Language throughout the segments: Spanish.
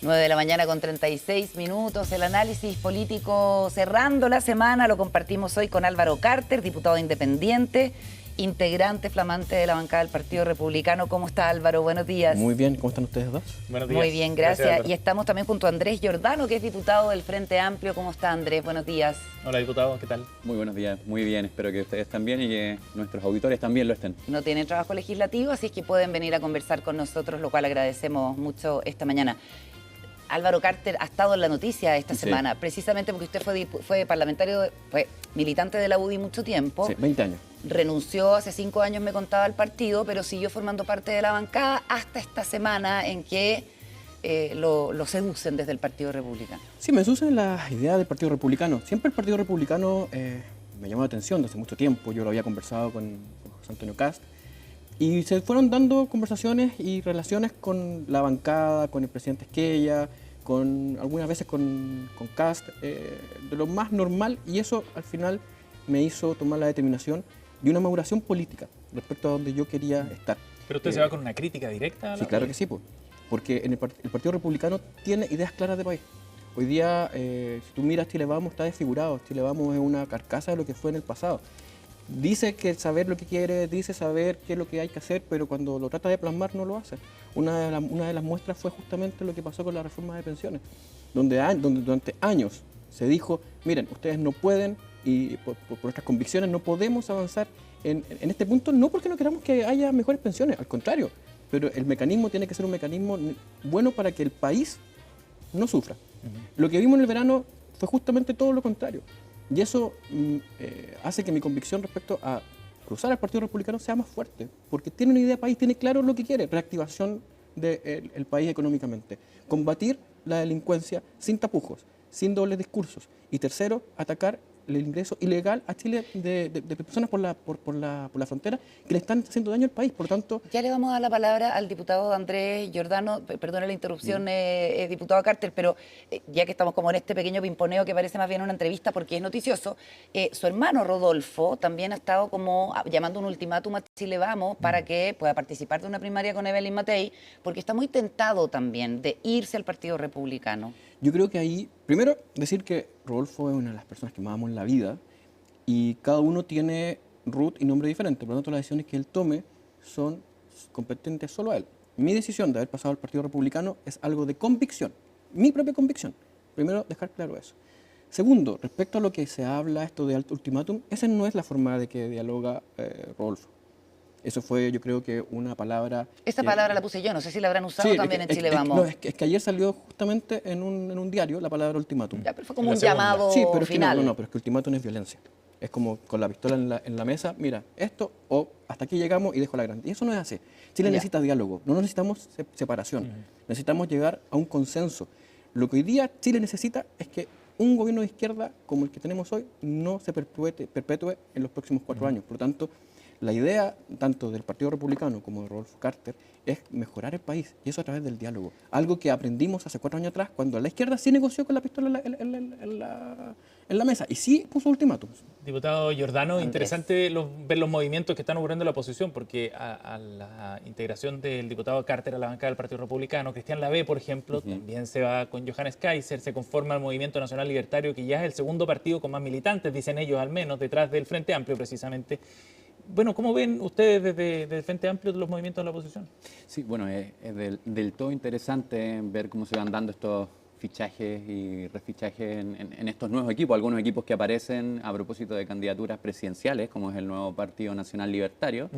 9 de la mañana con 36 minutos. El análisis político cerrando la semana lo compartimos hoy con Álvaro Carter, diputado independiente, integrante flamante de la bancada del Partido Republicano. ¿Cómo está, Álvaro? Buenos días. Muy bien, ¿cómo están ustedes dos? Buenos días. Muy bien, gracias. Y estamos también junto a Andrés Giordano, que es diputado del Frente Amplio. ¿Cómo está, Andrés? Buenos días. Hola, diputado, ¿qué tal? Muy buenos días, muy bien. Espero que ustedes también y que nuestros auditores también lo estén. No tienen trabajo legislativo, así es que pueden venir a conversar con nosotros, lo cual agradecemos mucho esta mañana. Álvaro Carter ha estado en la noticia esta semana, precisamente porque usted fue parlamentario, fue militante de la UDI mucho tiempo. Sí, 20 años. Renunció hace 5 años, me contaba, al partido, pero siguió formando parte de la bancada hasta esta semana en que lo seducen desde el Partido Republicano. Sí, me seducen las ideas del Partido Republicano. Siempre el Partido Republicano me llamó la atención desde hace mucho tiempo. Yo lo había conversado con José Antonio Kast. Y se fueron dando conversaciones y relaciones con la bancada, con el presidente Esquella, algunas veces con Kast, de lo más normal, y eso al final me hizo tomar la determinación de una maduración política respecto a donde yo quería estar. ¿Pero usted se va con una crítica directa a la Sí, claro que sí, pues, porque el Partido Republicano tiene ideas claras de país. Hoy día, si tú miras Chile Vamos, está desfigurado. Chile Vamos es una carcasa de lo que fue en el pasado. Dice que saber lo que quiere, dice saber qué es lo que hay que hacer, pero cuando lo trata de plasmar no lo hace. Una de las muestras fue justamente lo que pasó con la reforma de pensiones, donde durante años se dijo, miren, ustedes no pueden, y por nuestras convicciones no podemos avanzar en este punto, no porque no queramos que haya mejores pensiones, al contrario, pero el mecanismo tiene que ser un mecanismo bueno para que el país no sufra. Lo que vimos en el verano fue justamente todo lo contrario. Y eso hace que mi convicción respecto a cruzar al Partido Republicano sea más fuerte, porque tiene una idea de país, tiene claro lo que quiere, reactivación del país económicamente, combatir la delincuencia sin tapujos, sin dobles discursos, y tercero, atacar el ingreso ilegal a Chile de personas por la frontera que le están haciendo daño al país. Por tanto, ya le vamos a dar la palabra al diputado Andrés Giordano. Perdone la interrupción, diputado Carter, pero ya que estamos como en este pequeño pimponeo que parece más bien una entrevista porque es noticioso, su hermano Rodolfo también ha estado como llamando un ultimátum a Chile Vamos para que pueda participar de una primaria con Evelyn Matei, porque está muy tentado también de irse al Partido Republicano. Yo creo que ahí, primero, decir que Rodolfo es una de las personas que más amo en la vida y cada uno tiene root y nombre diferente. Por lo tanto, las decisiones que él tome son competentes solo a él. Mi decisión de haber pasado al Partido Republicano es algo de convicción, mi propia convicción. Primero, dejar claro eso. Segundo, respecto a lo que se habla, esto de alto ultimátum, esa no es la forma de que dialoga Rodolfo. Eso fue, yo creo que una palabra... Esa palabra la puse yo, no sé si la habrán usado sí, también en Chile Vamos. No, es que ayer salió justamente en un diario la palabra ultimátum. Ya, pero fue como un llamado sí, pero final. Es que pero es que ultimátum es violencia. Es como con la pistola en la mesa, mira, esto o hasta aquí llegamos y dejo la grande. Y eso no es así. Chile necesita diálogo, no necesitamos separación. Necesitamos llegar a un consenso. Lo que hoy día Chile necesita es que un gobierno de izquierda como el que tenemos hoy no se perpetúe en los próximos 4 años. Por lo tanto, la idea tanto del Partido Republicano como de Rodolfo Carter es mejorar el país, y eso a través del diálogo. Algo que aprendimos hace 4 años atrás, cuando la izquierda sí negoció con la pistola en la mesa y sí puso ultimátumos. Diputado Giordano, interesante ver los movimientos que están ocurriendo en la oposición, porque a la integración del diputado Carter a la bancada del Partido Republicano, Cristian Lavé, por ejemplo, también se va con Johannes Kaiser, se conforma el Movimiento Nacional Libertario, que ya es el segundo partido con más militantes, dicen ellos al menos, detrás del Frente Amplio precisamente. Bueno, ¿cómo ven ustedes desde el Frente Amplio los movimientos de la oposición? Sí, bueno, es del todo interesante ver cómo se van dando estos fichajes y refichajes en estos nuevos equipos, algunos equipos que aparecen a propósito de candidaturas presidenciales, como es el nuevo Partido Nacional Libertario,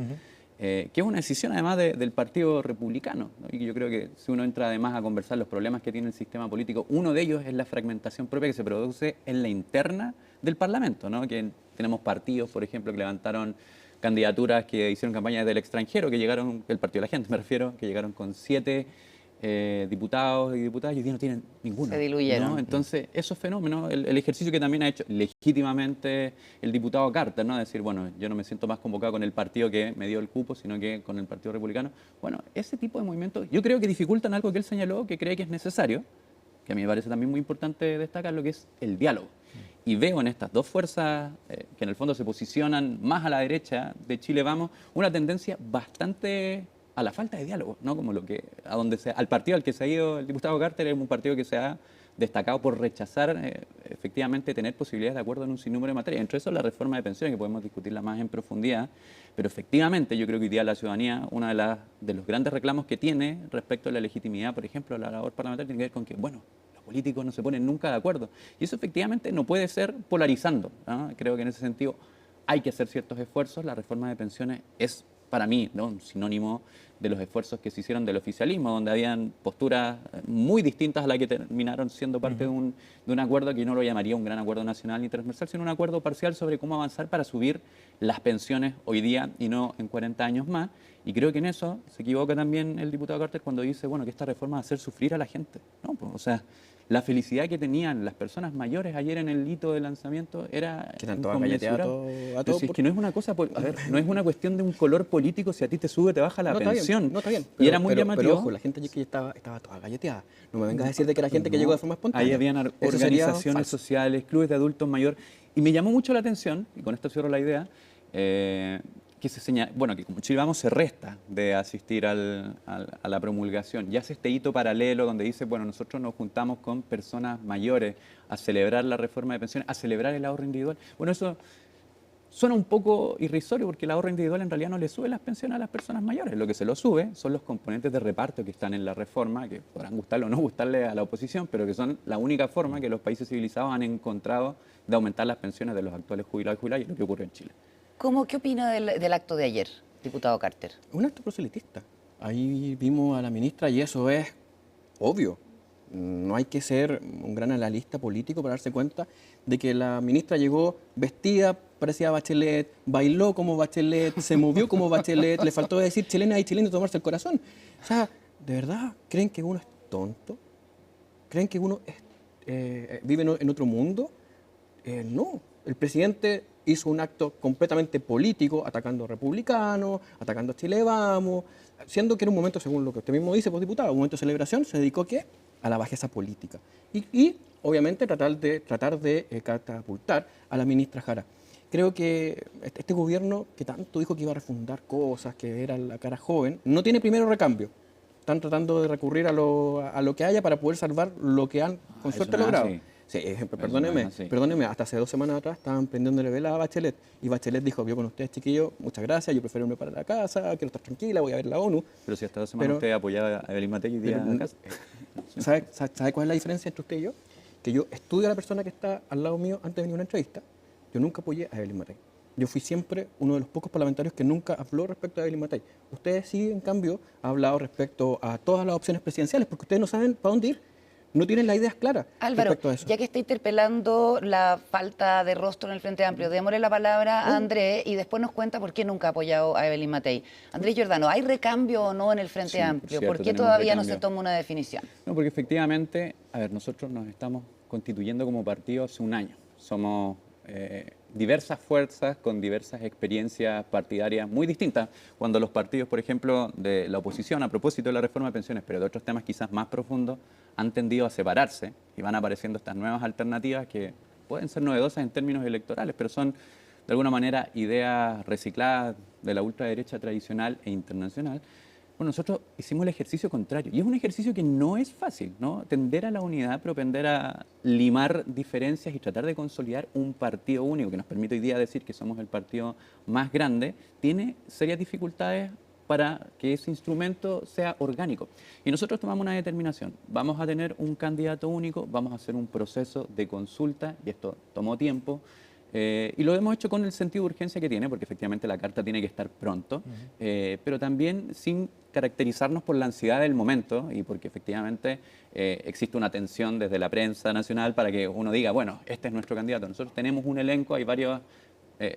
que es una decisión además del Partido Republicano, ¿no? Y yo creo que si uno entra además a conversar los problemas que tiene el sistema político, uno de ellos es la fragmentación propia que se produce en la interna del Parlamento, ¿no? Que tenemos partidos, por ejemplo, que levantaron candidaturas que hicieron campaña desde el extranjero, que llegaron, el Partido de la Gente me refiero, que llegaron con 7 diputados y diputadas y hoy día no tienen ninguno. Se diluyeron. ¿No? Entonces, esos fenómenos, el ejercicio que también ha hecho legítimamente el diputado Carter, ¿no? Decir, bueno, yo no me siento más convocado con el partido que me dio el cupo, sino que con el Partido Republicano. Bueno, ese tipo de movimientos yo creo que dificultan algo que él señaló, que cree que es necesario, que a mí me parece también muy importante destacar, lo que es el diálogo. Y veo en estas dos fuerzas que en el fondo se posicionan más a la derecha de Chile Vamos una tendencia bastante a la falta de diálogo, ¿no? Como al partido al que se ha ido el diputado Carter, es un partido que se ha destacado por rechazar efectivamente tener posibilidades de acuerdo en un sinnúmero de materias. Entre eso la reforma de pensiones, que podemos discutirla más en profundidad, pero efectivamente yo creo que hoy día la ciudadanía, uno de los grandes reclamos que tiene respecto a la legitimidad, por ejemplo, de la labor parlamentaria, tiene que ver con que, bueno, los políticos no se ponen nunca de acuerdo. Y eso efectivamente no puede ser polarizando, ¿no? Creo que en ese sentido hay que hacer ciertos esfuerzos. La reforma de pensiones es, para mí, ¿no?, un sinónimo de los esfuerzos que se hicieron del oficialismo, donde habían posturas muy distintas a las que terminaron siendo parte de un acuerdo que yo no lo llamaría un gran acuerdo nacional ni transversal, sino un acuerdo parcial sobre cómo avanzar para subir las pensiones hoy día y no en 40 años más. Y creo que en eso se equivoca también el diputado Carter cuando dice, bueno, que esta reforma va a hacer sufrir a la gente, ¿no? Pues, o sea, la felicidad que tenían las personas mayores ayer en el hito de lanzamiento era Que están todas galleteadas a Pero todo. si es que no es una cosa, a ver, no es una cuestión de un color político, si a ti te sube te baja la No, pensión. está bien. Y era muy llamativo. Pero ojo, la gente que estaba toda galleteada. No me vengas a decir de que era gente que llegó de forma espontánea. Ahí habían Eso sería organizaciones falso. sociales, clubes de adultos mayores. Y me llamó mucho la atención, y con esto cierro la idea, que se señala, bueno, que como Chile Vamos se resta de asistir a la promulgación. Y hace este hito paralelo donde dice, bueno, nosotros nos juntamos con personas mayores a celebrar la reforma de pensiones, a celebrar el ahorro individual. Bueno, eso suena un poco irrisorio porque el ahorro individual en realidad no le sube las pensiones a las personas mayores. Lo que se lo sube son los componentes de reparto que están en la reforma, que podrán gustarle o no gustarle a la oposición, pero que son la única forma que los países civilizados han encontrado de aumentar las pensiones de los actuales jubilados y jubiladas, y es lo que ocurre en Chile. ¿Qué opina del acto de ayer, diputado Carter? Un acto proselitista. Ahí vimos a la ministra y eso es obvio. No hay que ser un gran analista político para darse cuenta de que la ministra llegó vestida, parecía Bachelet, bailó como Bachelet, se movió como Bachelet, le faltó decir chilena y chileno tomarse el corazón. O sea, ¿de verdad creen que uno es tonto? ¿Creen que uno vive en otro mundo? No. El presidente hizo un acto completamente político, atacando a republicanos, atacando a Chile Vamos, siendo que era un momento, según lo que usted mismo dice, pues, diputado, un momento de celebración, se dedicó ¿qué? A la bajeza política. Y obviamente tratar de catapultar a la ministra Jara. Creo que este gobierno que tanto dijo que iba a refundar cosas, que era la cara joven, no tiene primero recambio. Están tratando de recurrir a lo que haya para poder salvar lo que han con suerte logrado. Sí, perdóneme, hasta hace 2 semanas atrás estaban prendiéndole vela a Bachelet y Bachelet dijo, vio con ustedes, chiquillos, muchas gracias, yo prefiero irme para la casa, quiero estar tranquila, voy a ver la ONU. Pero si hasta 2 semanas usted apoyaba a Evelyn Matei y día a la casa. ¿Sabe cuál es la diferencia entre usted y yo? Que yo estudio a la persona que está al lado mío antes de venir a una entrevista. Yo nunca apoyé a Evelyn Matei. Yo fui siempre uno de los pocos parlamentarios que nunca habló respecto a Evelyn Matei. Ustedes sí, en cambio, han hablado respecto a todas las opciones presidenciales porque ustedes no saben para dónde ir. No tienen las ideas claras Álvaro, respecto a eso. ya que está interpelando la falta de rostro en el Frente Amplio, démosle la palabra a Andrés y después nos cuenta por qué nunca ha apoyado a Evelyn Matei. Andrés Giordano, ¿hay recambio o no en el Frente Amplio? Cierto, ¿Por qué tenemos todavía no recambio. se toma una definición? No, porque efectivamente, a ver, nosotros nos estamos constituyendo como partido hace un año. Somos diversas fuerzas con diversas experiencias partidarias muy distintas. Cuando los partidos, por ejemplo, de la oposición, a propósito de la reforma de pensiones, pero de otros temas quizás más profundos, han tendido a separarse y van apareciendo estas nuevas alternativas que pueden ser novedosas en términos electorales, pero son de alguna manera ideas recicladas de la ultraderecha tradicional e internacional. Bueno, nosotros hicimos el ejercicio contrario y es un ejercicio que no es fácil, ¿no? Tender a la unidad, propender a limar diferencias y tratar de consolidar un partido único que nos permite hoy día decir que somos el partido más grande, tiene serias dificultades para que ese instrumento sea orgánico. Y nosotros tomamos una determinación, vamos a tener un candidato único, vamos a hacer un proceso de consulta y esto tomó tiempo. Y lo hemos hecho con el sentido de urgencia que tiene, porque efectivamente la carta tiene que estar pronto, pero también sin caracterizarnos por la ansiedad del momento y porque efectivamente existe una tensión desde la prensa nacional para que uno diga, bueno, este es nuestro candidato. Nosotros tenemos un elenco, hay varios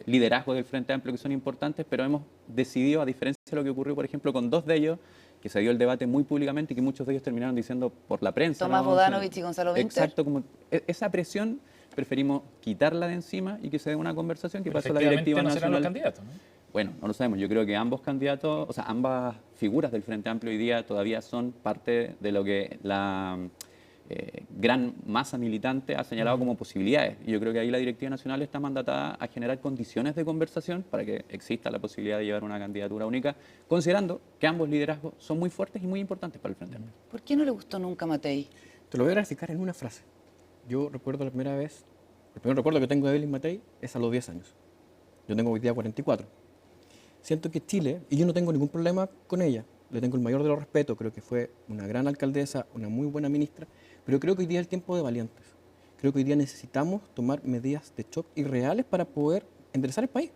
liderazgos del Frente Amplio que son importantes, pero hemos decidido, a diferencia de lo que ocurrió, por ejemplo, con 2 de ellos, que se dio el debate muy públicamente y que muchos de ellos terminaron diciendo por la prensa. Tomás ¿no? Bodanovich y Gonzalo Vinter. Exacto, como esa presión preferimos quitarla de encima y que se dé una conversación que Pero pasó a la directiva efectivamente no serán los nacional. candidatos, ¿no? Bueno, no lo sabemos. Yo creo que ambos candidatos, o sea, ambas figuras del Frente Amplio hoy día todavía son parte de lo que gran masa militante ha señalado como posibilidades. Y yo creo que ahí la directiva nacional está mandatada a generar condiciones de conversación para que exista la posibilidad de llevar una candidatura única, considerando que ambos liderazgos son muy fuertes y muy importantes para el Frente Amplio. ¿Por qué no le gustó nunca a Matei? Te lo voy a graficar en una frase. Yo recuerdo la primera vez, el primer recuerdo que tengo de Evelyn Matei es a los 10 años. Yo tengo hoy día 44. Siento que Chile, y yo no tengo ningún problema con ella, le tengo el mayor de los respetos, creo que fue una gran alcaldesa, una muy buena ministra, pero creo que hoy día es el tiempo de valientes. Creo que hoy día necesitamos tomar medidas de shock y reales para poder enderezar el país.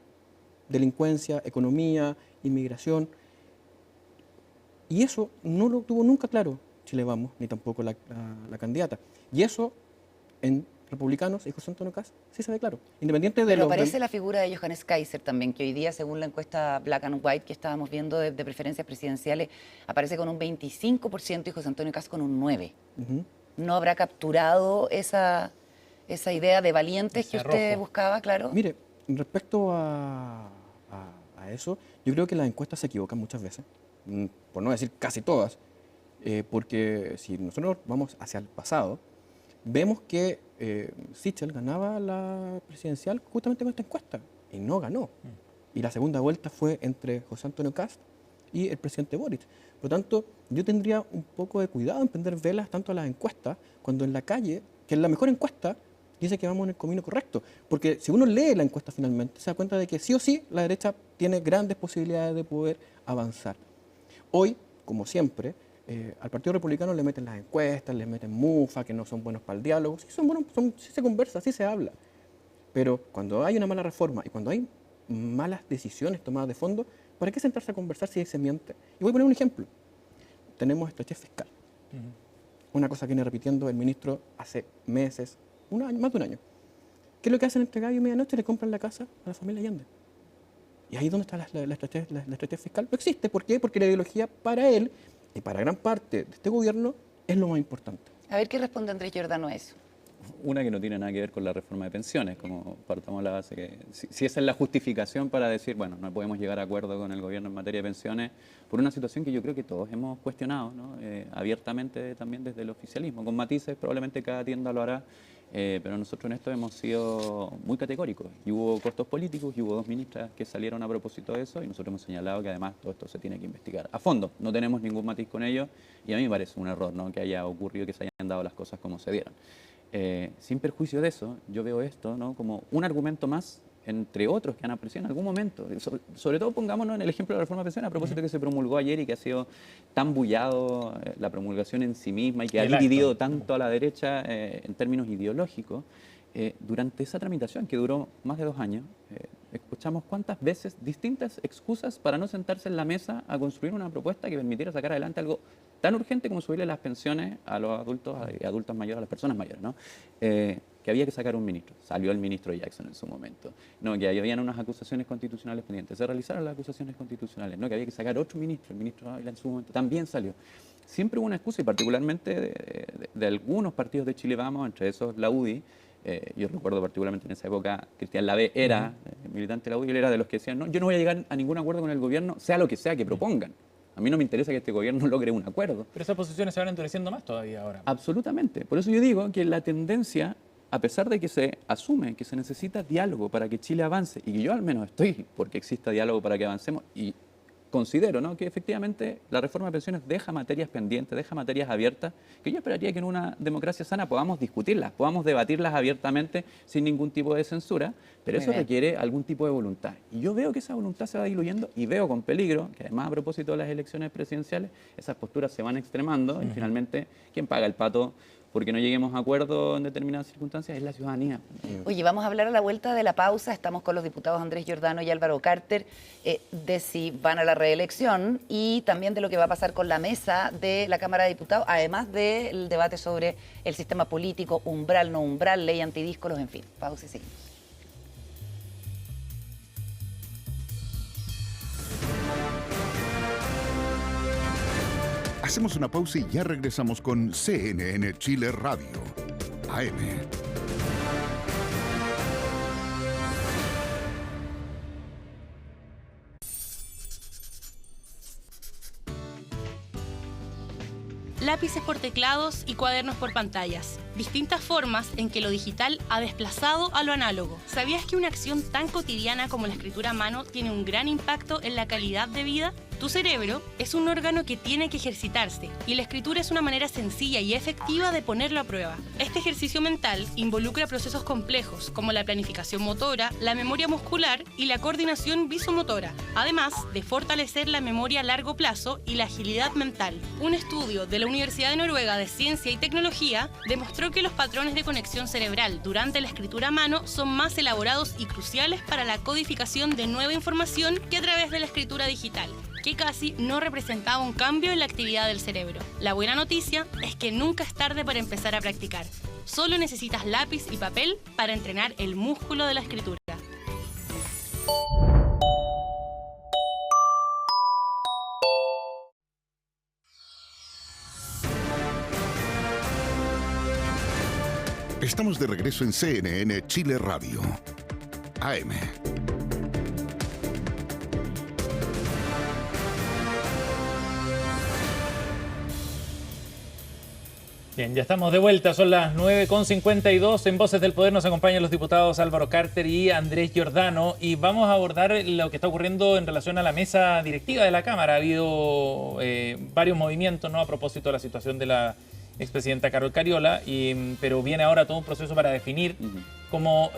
Delincuencia, economía, inmigración. Y eso no lo tuvo nunca claro Chile Vamos, ni tampoco la candidata. Y eso en republicanos y José Antonio Kast sí se ve claro. Independiente de Pero los... aparece la figura de Johannes Kaiser también, que hoy día, según la encuesta Black and White que estábamos viendo de preferencias presidenciales, aparece con un 25% y José Antonio Kast con un 9%. Ujú. ¿No habrá capturado esa idea de valientes que Ese usted arrojo. buscaba, claro? Mire, respecto a eso, yo creo que las encuestas se equivocan muchas veces, por no decir casi todas, porque si nosotros vamos hacia el pasado, vemos que Sichel ganaba la presidencial justamente con esta encuesta y no ganó. Y la segunda vuelta fue entre José Antonio Kast y el presidente Boric. Por lo tanto, yo tendría un poco de cuidado en prender velas tanto a las encuestas, cuando en la calle, que es la mejor encuesta, dice que vamos en el camino correcto. Porque si uno lee la encuesta finalmente, se da cuenta de que sí o sí la derecha tiene grandes posibilidades de poder avanzar. Hoy, como siempre, al Partido Republicano le meten las encuestas, le meten mufa, que no son buenos para el diálogo. Sí, son buenos, sí se conversa, sí se habla. Pero cuando hay una mala reforma y cuando hay malas decisiones tomadas de fondo, ¿para qué sentarse a conversar si se miente? Y voy a poner un ejemplo. Tenemos estrechez fiscal. Una cosa que viene repitiendo el ministro hace meses, un año, más de un año. ¿Qué es lo que hacen entre gallo y medianoche? Le compran la casa a la familia Allende. ¿Y ahí dónde está la estrechez fiscal? No existe. ¿Por qué? Porque la ideología para él y para gran parte de este gobierno es lo más importante. A ver qué responde Andrés Giordano a eso. Una que no tiene nada que ver con la reforma de pensiones, como partamos de la base que si esa es la justificación para decir, bueno, no podemos llegar a acuerdo con el gobierno en materia de pensiones, por una situación que yo creo que todos hemos cuestionado, ¿no? Abiertamente también desde el oficialismo, con matices, probablemente cada tienda lo hará, pero nosotros en esto hemos sido muy categóricos y hubo costos políticos y hubo dos ministras que salieron a propósito de eso y nosotros hemos señalado que además todo esto se tiene que investigar a fondo, no tenemos ningún matiz con ello y a mí me parece un error, ¿no? Que haya ocurrido, que se hayan dado las cosas como se dieron. Sin perjuicio de eso, yo veo esto, ¿no? Como un argumento más entre otros que han aparecido en algún momento. Sobre todo pongámonos en el ejemplo de la reforma de pensiones, a propósito que se promulgó ayer y que ha sido tan bullado la promulgación en sí misma y que ha dividido tanto a la derecha en términos ideológicos. Durante esa tramitación, que duró más de 2 años, escuchamos cuántas veces distintas excusas para no sentarse en la mesa a construir una propuesta que permitiera sacar adelante algo tan urgente como subirle las pensiones a los adultos y adultas mayores, a las personas mayores, ¿no? Que había que sacar un ministro. Salió el ministro Jackson en su momento. No, que habían unas acusaciones constitucionales pendientes. Se realizaron las acusaciones constitucionales. No, que había que sacar otro ministro. El ministro Ávila en su momento también salió. Siempre hubo una excusa, y particularmente de algunos partidos de Chile Vamos, entre esos la UDI. Yo recuerdo particularmente en esa época, Cristian Lavé era militante de la UDI, él era de los que decían, no, yo no voy a llegar a ningún acuerdo con el gobierno, sea lo que sea que propongan. A mí no me interesa que este gobierno logre un acuerdo. Pero esas posiciones se van endureciendo más todavía ahora. Absolutamente. Por eso yo digo que la tendencia, a pesar de que se asume que se necesita diálogo para que Chile avance, y que yo al menos estoy porque exista diálogo para que avancemos, y considero, ¿no?, que efectivamente la reforma de pensiones deja materias pendientes, deja materias abiertas, que yo esperaría que en una democracia sana podamos discutirlas, podamos debatirlas abiertamente sin ningún tipo de censura, pero eso requiere algún tipo de voluntad. Y yo veo que esa voluntad se va diluyendo y veo con peligro que además a propósito de las elecciones presidenciales, esas posturas se van extremando y finalmente quien paga el pato porque no lleguemos a acuerdo en determinadas circunstancias es la ciudadanía. Oye, vamos a hablar a la vuelta de la pausa. Estamos con los diputados Andrés Giordano y Álvaro Carter de si van a la reelección y también de lo que va a pasar con la mesa de la Cámara de Diputados, además del debate sobre el sistema político, umbral, no umbral, ley antidíscolos, en fin. Pausa y seguimos. Hacemos una pausa y ya regresamos con CNN Chile Radio, AM. lápices por teclados y cuadernos por pantallas. Distintas formas en que lo digital ha desplazado a lo análogo. ¿Sabías que una acción tan cotidiana como la escritura a mano tiene un gran impacto en la calidad de vida? Tu cerebro es un órgano que tiene que ejercitarse y la escritura es una manera sencilla y efectiva de ponerlo a prueba. Este ejercicio mental involucra procesos complejos como la planificación motora, la memoria muscular y la coordinación visomotora, además de fortalecer la memoria a largo plazo y la agilidad mental. Un estudio de la Universidad de Noruega de Ciencia y Tecnología demostró que los patrones de conexión cerebral durante la escritura a mano son más elaborados y cruciales para la codificación de nueva información que a través de la escritura digital, que casi no representaba un cambio en la actividad del cerebro. La buena noticia es que nunca es tarde para empezar a practicar. Solo necesitas lápiz y papel para entrenar el músculo de la escritura. Estamos de regreso en CNN Chile Radio. AM. Bien, ya estamos de vuelta, son las 9:52. En Voces del Poder nos acompañan los diputados Álvaro Carter y Andrés Giordano y vamos a abordar lo que está ocurriendo en relación a la mesa directiva de la Cámara. Ha habido varios movimientos, ¿no?, a propósito de la situación de la expresidenta Carol Cariola, pero viene ahora todo un proceso para definir cómo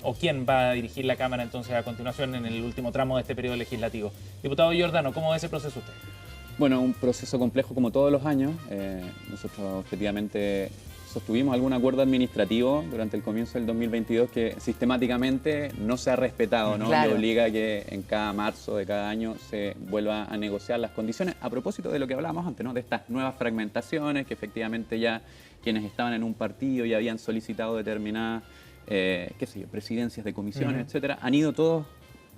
o quién va a dirigir la Cámara entonces a continuación en el último tramo de este periodo legislativo. Diputado Giordano, ¿cómo ve ese proceso usted? Bueno, un proceso complejo como todos los años. Nosotros efectivamente sostuvimos algún acuerdo administrativo durante el comienzo del 2022 que sistemáticamente no se ha respetado, ¿no? Claro. Y obliga a que en cada marzo de cada año se vuelva a negociar las condiciones. A propósito de lo que hablábamos antes, ¿no?, de estas nuevas fragmentaciones que efectivamente ya quienes estaban en un partido y habían solicitado determinadas, presidencias de comisiones, etcétera, han ido todos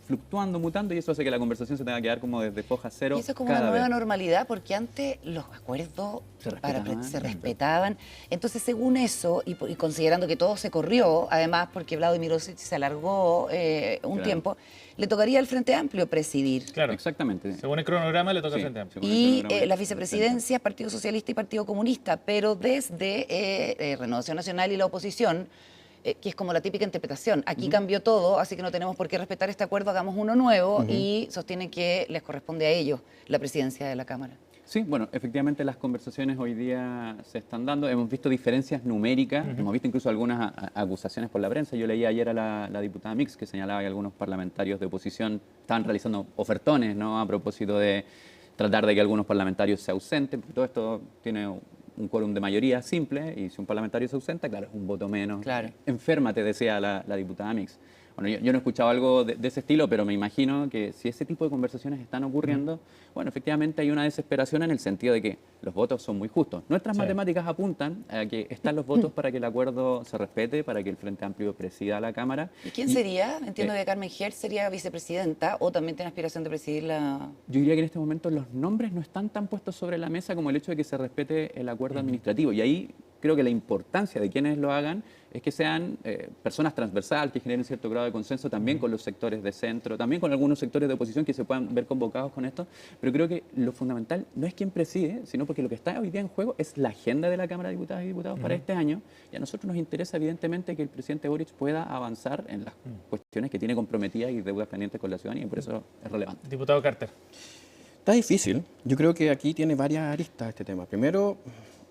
fluctuando, mutando, y eso hace que la conversación se tenga que dar como desde foja cero. Y eso es como cada una nueva vez. normalidad, porque antes los acuerdos Se respetaban. respetaban. Entonces, según eso, y considerando que todo se corrió, además porque Vladimir Orsic se alargó Claro. tiempo, le tocaría al Frente Amplio presidir. Claro, Exactamente. según el cronograma le toca Sí, Frente Amplio. según el Y cronograma. las vicepresidencias, Partido Socialista y Partido Comunista, pero desde Renovación Nacional y la oposición, que es como la típica interpretación. Aquí cambió todo, así que no tenemos por qué respetar este acuerdo, hagamos uno nuevo, y sostienen que les corresponde a ellos la presidencia de la Cámara. Sí, bueno, efectivamente las conversaciones hoy día se están dando. Hemos visto diferencias numéricas, hemos visto incluso algunas acusaciones por la prensa. Yo leí ayer a la diputada Mix que señalaba que algunos parlamentarios de oposición estaban realizando ofertones, ¿no?, a propósito de tratar de que algunos parlamentarios se ausenten, porque todo esto tiene un quórum de mayoría simple, y si un parlamentario se ausenta, claro, es un voto menos. Claro. Enférmate, decía la diputada Mix. Bueno, yo no he escuchado algo de ese estilo, pero me imagino que si ese tipo de conversaciones están ocurriendo, bueno, efectivamente hay una desesperación en el sentido de que los votos son muy justos. Nuestras Sí. matemáticas apuntan a que están los votos para que el acuerdo se respete, para que el Frente Amplio presida la Cámara. ¿Y quién sería? Entiendo que Carmen Hertz sería vicepresidenta, o también tiene aspiración de presidir la... Yo diría que en este momento los nombres no están tan puestos sobre la mesa como el hecho de que se respete el acuerdo administrativo. Y ahí creo que la importancia de quienes lo hagan es que sean personas transversales, que generen cierto grado de consenso también con los sectores de centro, también con algunos sectores de oposición que se puedan ver convocados con esto. Pero creo que lo fundamental no es quién preside, sino porque lo que está hoy día en juego es la agenda de la Cámara de Diputadas y Diputados para este año. Y a nosotros nos interesa evidentemente que el presidente Boric pueda avanzar en las cuestiones que tiene comprometidas y deudas pendientes con la ciudadanía, y por eso es relevante. Diputado Carter. Está difícil. Yo creo que aquí tiene varias aristas este tema. Primero,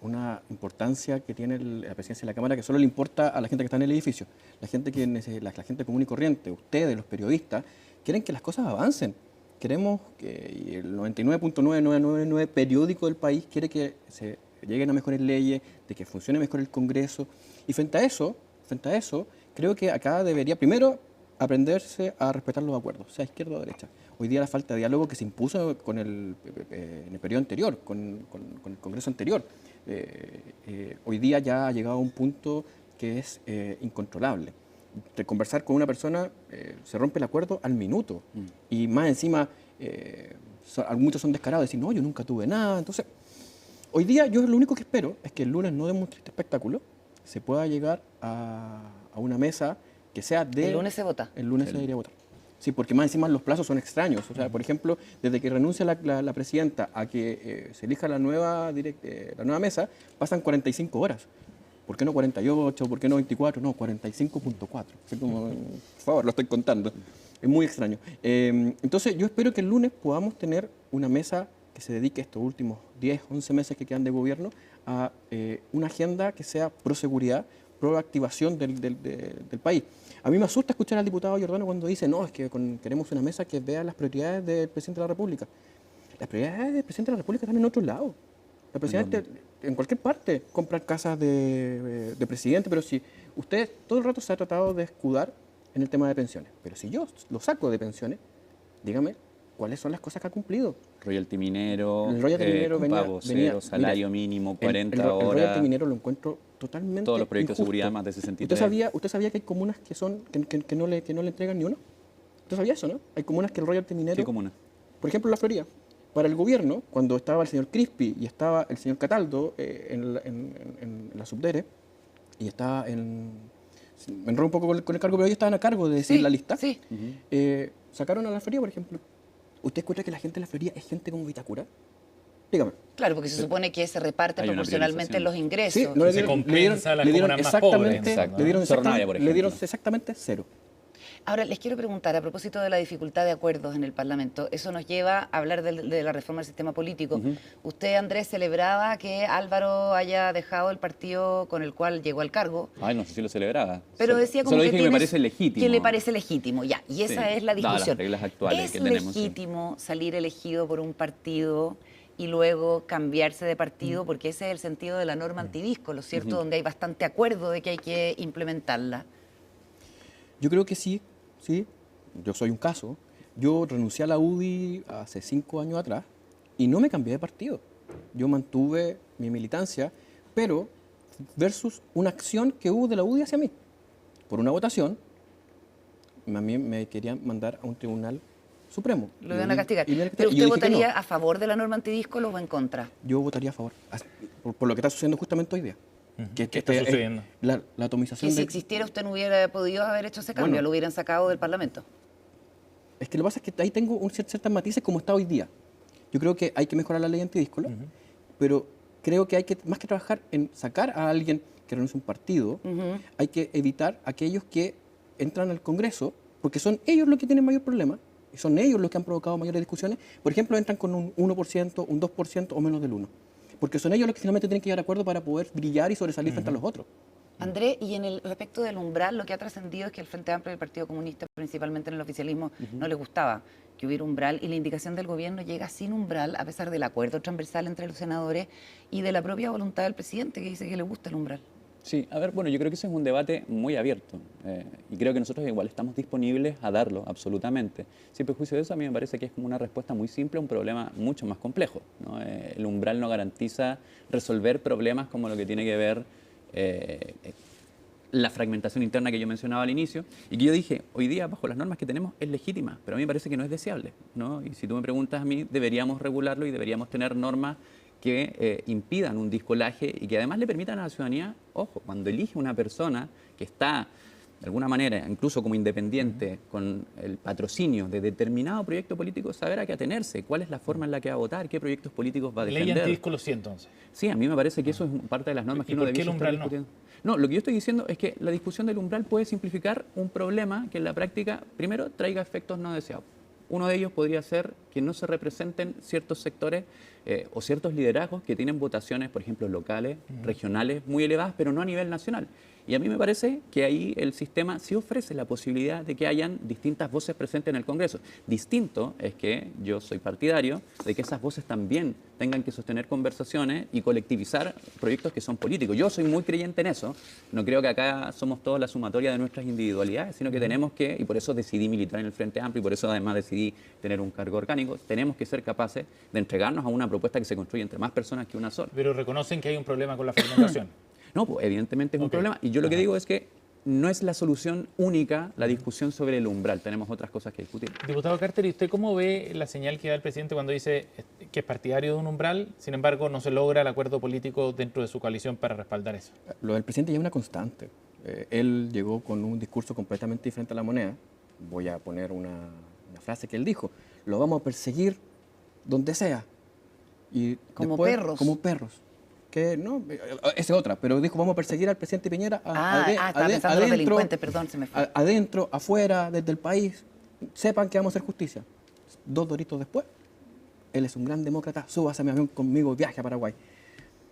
una importancia que tiene la presidencia de la Cámara que solo le importa a la gente que está en el edificio. La gente la gente común y corriente, ustedes, los periodistas, quieren que las cosas avancen. Queremos que y el 99.9999 periódico del país quiere que se lleguen a mejores leyes, de que funcione mejor el Congreso. Y frente a eso, creo que acá debería primero aprenderse a respetar los acuerdos, sea izquierda o derecha. Hoy día la falta de diálogo que se impuso en el periodo anterior, con el Congreso anterior, hoy día ya ha llegado a un punto que es incontrolable. De conversar con una persona se rompe el acuerdo al minuto, y más encima muchos son descarados, decir, no, yo nunca tuve nada. Entonces, hoy día yo lo único que espero es que el lunes no demos este espectáculo, se pueda llegar a una mesa que sea de... El lunes se vota. El lunes se debería votar. Sí, porque más encima los plazos son extraños. O sea, por ejemplo, desde que renuncia la presidenta a que se elija la nueva mesa, pasan 45 horas. ¿Por qué no 48? ¿Por qué no 24? No, 45.4. Así como, por favor, lo estoy contando. Es muy extraño. Entonces, yo espero que el lunes podamos tener una mesa que se dedique estos últimos 10, 11 meses que quedan de gobierno a una agenda que sea pro seguridad, pro activación del país. A mí me asusta escuchar al diputado Giordano cuando dice, no, es que queremos una mesa que vea las prioridades del presidente de la República. Las prioridades del presidente de la República están en otro lado. El presidente, en cualquier parte, comprar casas de presidente, pero si usted todo el rato se ha tratado de escudar en el tema de pensiones, pero si yo lo saco de pensiones, dígame, ¿cuáles son las cosas que ha cumplido? Royalty minero, El royalty minero venía, pago cero, salario mínimo, 40 horas. El royalty minero lo encuentro totalmente todos los proyectos injusto. de seguridad más de 63. ¿Usted sabía que hay comunas que no le entregan ni uno? ¿Usted sabía eso, no? Hay comunas que el royalty minero... ¿Qué comuna? Por ejemplo, la Florida. Para el gobierno, cuando estaba el señor Crispi y estaba el señor Cataldo en la Subdere, y estaba me enrollo un poco con el cargo, pero ellos estaban a cargo de decir la lista. Sí. Sacaron a la Florida, por ejemplo. ¿Usted encuentra que la gente de la Florida es gente como Vitacura? Dígame. Claro, porque se supone que se reparten Hay una proporcionalmente los ingresos. Sí, no Se compensa a las comunas más pobres. le dieron exactamente cero. Ahora, les quiero preguntar, a propósito de la dificultad de acuerdos en el Parlamento, eso nos lleva a hablar de la reforma del sistema político. Usted, Andrés, celebraba que Álvaro haya dejado el partido con el cual llegó al cargo. Ay, no sé si lo celebraba. Pero decía como solo que dije que me parece legítimo. Que le parece legítimo, ya. Y esa Sí, es la dadas discusión. las reglas actuales ¿Es que tenemos, sí. legítimo salir elegido por un partido y luego cambiarse de partido? Porque ese es el sentido de la norma antidisco, ¿lo cierto? Donde hay bastante acuerdo de que hay que implementarla. Yo creo que sí. Yo soy un caso. Yo renuncié a la UDI hace 5 años atrás y no me cambié de partido. Yo mantuve mi militancia, pero versus una acción que hubo de la UDI hacia mí. Por una votación, a mí me querían mandar a un tribunal supremo. Lo iban a castigar. Y ¿Pero y yo usted dije que votaría no. a favor de la norma antidisco o en contra? Yo votaría a favor, por lo que está sucediendo justamente hoy día. ¿Qué está sucediendo? La atomización Que si existiera usted no hubiera podido haber hecho ese cambio, Bueno. lo hubieran sacado del Parlamento. Es que lo que pasa es que ahí tengo ciertos matices como está hoy día. Yo creo que hay que mejorar la ley antidíscola, pero creo que hay que, más que trabajar en sacar a alguien que renuncia a un partido, hay que evitar a aquellos que entran al Congreso, porque son ellos los que tienen mayor problema, y son ellos los que han provocado mayores discusiones. Por ejemplo, entran con un 1%, un 2% o menos del 1%. Porque son ellos los que finalmente tienen que llegar a acuerdo para poder brillar y sobresalir frente a los otros. Andrés, y en el respecto del umbral, lo que ha trascendido es que el Frente Amplio y el Partido Comunista, principalmente en el oficialismo, no les gustaba que hubiera umbral, y la indicación del gobierno llega sin umbral, a pesar del acuerdo transversal entre los senadores y de la propia voluntad del presidente, que dice que le gusta el umbral. Sí, a ver, bueno, yo creo que ese es un debate muy abierto y creo que nosotros igual estamos disponibles a darlo, absolutamente. Sin perjuicio de eso, a mí me parece que es como una respuesta muy simple a un problema mucho más complejo, ¿no? El umbral no garantiza resolver problemas como lo que tiene que ver la fragmentación interna que yo mencionaba al inicio y que yo dije, hoy día, bajo las normas que tenemos, es legítima, pero a mí me parece que no es deseable, ¿no? Y si tú me preguntas a mí, deberíamos regularlo y deberíamos tener normas que impidan un discolaje y que además le permitan a la ciudadanía, ojo, cuando elige una persona que está de alguna manera, incluso como independiente, con el patrocinio de determinado proyecto político, saber a qué atenerse, cuál es la forma en la que va a votar, qué proyectos políticos va a defender. Ley antidisco lo sí, entonces. Sí, a mí me parece que eso es parte de las normas que uno debería estar discutiendo. No, lo que yo estoy diciendo es que la discusión del umbral puede simplificar un problema que en la práctica, primero, traiga efectos no deseados. Uno de ellos podría ser que no se representen ciertos sectores o ciertos liderazgos que tienen votaciones, por ejemplo, locales, regionales, muy elevadas, pero no a nivel nacional. Y a mí me parece que ahí el sistema sí ofrece la posibilidad de que hayan distintas voces presentes en el Congreso. Distinto es que yo soy partidario de que esas voces también tengan que sostener conversaciones y colectivizar proyectos que son políticos. Yo soy muy creyente en eso. No creo que acá somos todos la sumatoria de nuestras individualidades, sino que tenemos que, y por eso decidí militar en el Frente Amplio, y por eso además decidí tener un cargo orgánico, tenemos que ser capaces de entregarnos a una propuesta que se construye entre más personas que una sola. Pero reconocen que hay un problema con la fragmentación. No, pues evidentemente es un problema. Y yo lo que digo es que no es la solución única la discusión sobre el umbral. Tenemos otras cosas que discutir. Diputado Carter, ¿y usted cómo ve la señal que da el presidente cuando dice que es partidario de un umbral, sin embargo no se logra el acuerdo político dentro de su coalición para respaldar eso? Lo del presidente ya es una constante. Él llegó con un discurso completamente diferente a La Moneda, voy a poner una frase que él dijo, lo vamos a perseguir donde sea. Y Como después, perros. Como perros. Que no, esa es otra, pero dijo, vamos a perseguir al presidente Piñera Estaba pensando en los delincuentes, perdón, se me fue. adentro, afuera, desde el país. Sepan que vamos a hacer justicia. 2 doritos después, él es un gran demócrata, súbase a mi avión conmigo, viaje a Paraguay.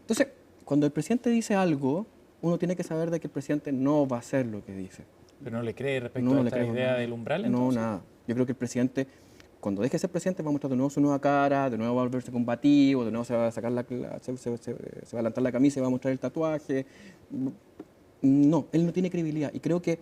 Entonces, cuando el presidente dice algo, uno tiene que saber de que el presidente no va a hacer lo que dice. ¿Pero no le cree respecto No a le esta creo idea nada. del umbral? No, Entonces? nada. Yo creo que el presidente, cuando deje de ser presidente, va a mostrar de nuevo su nueva cara, de nuevo va a volverse combativo, de nuevo se va a sacar se va a levantar la camisa y va a mostrar el tatuaje. No, él no tiene credibilidad. Y creo que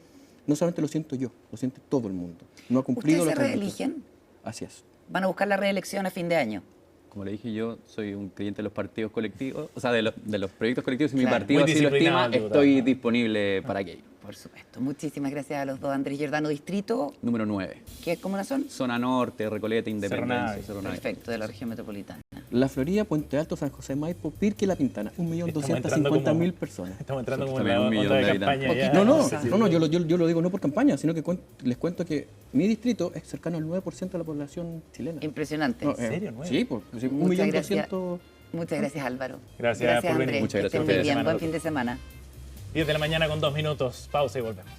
no solamente lo siento yo, lo siente todo el mundo. No ha cumplido ¿Ustedes se los atributos. reeligen? Así es. Van a buscar la reelección a fin de año. Como le dije, yo soy un creyente de los partidos colectivos, o sea, de los proyectos colectivos, y mi Claro. partido Muy así lo disciplinado estima, el diputado, estoy ¿no? disponible para aquello. Por supuesto. Muchísimas gracias a los dos. Andrés Giordano, distrito, Número 9. ¿qué comunas son? Zona Norte, Recoleta, Independencia, Navia. Cerro Navia. Perfecto, de la región metropolitana. La Florida, Puente Alto, San José, Maipo, Pirque y La Pintana. Estamos entrando 1.250.000 como- personas. Estamos entrando como en También la un millón onda de de habitantes. campaña ya. No, Sí, no, yo lo digo no por campaña, sino que les cuento que mi distrito es cercano al 9% de la población chilena. Impresionante. No, ¿En serio? ¿9? Sí, pues, Muchas 1.200.000. Muchas gracias, Álvaro. Gracias por venir. Andrés. Muchas Que gracias a estén muy ustedes. bien. Buen fin de semana. 10 de la mañana con 2 minutos. Pausa y volvemos.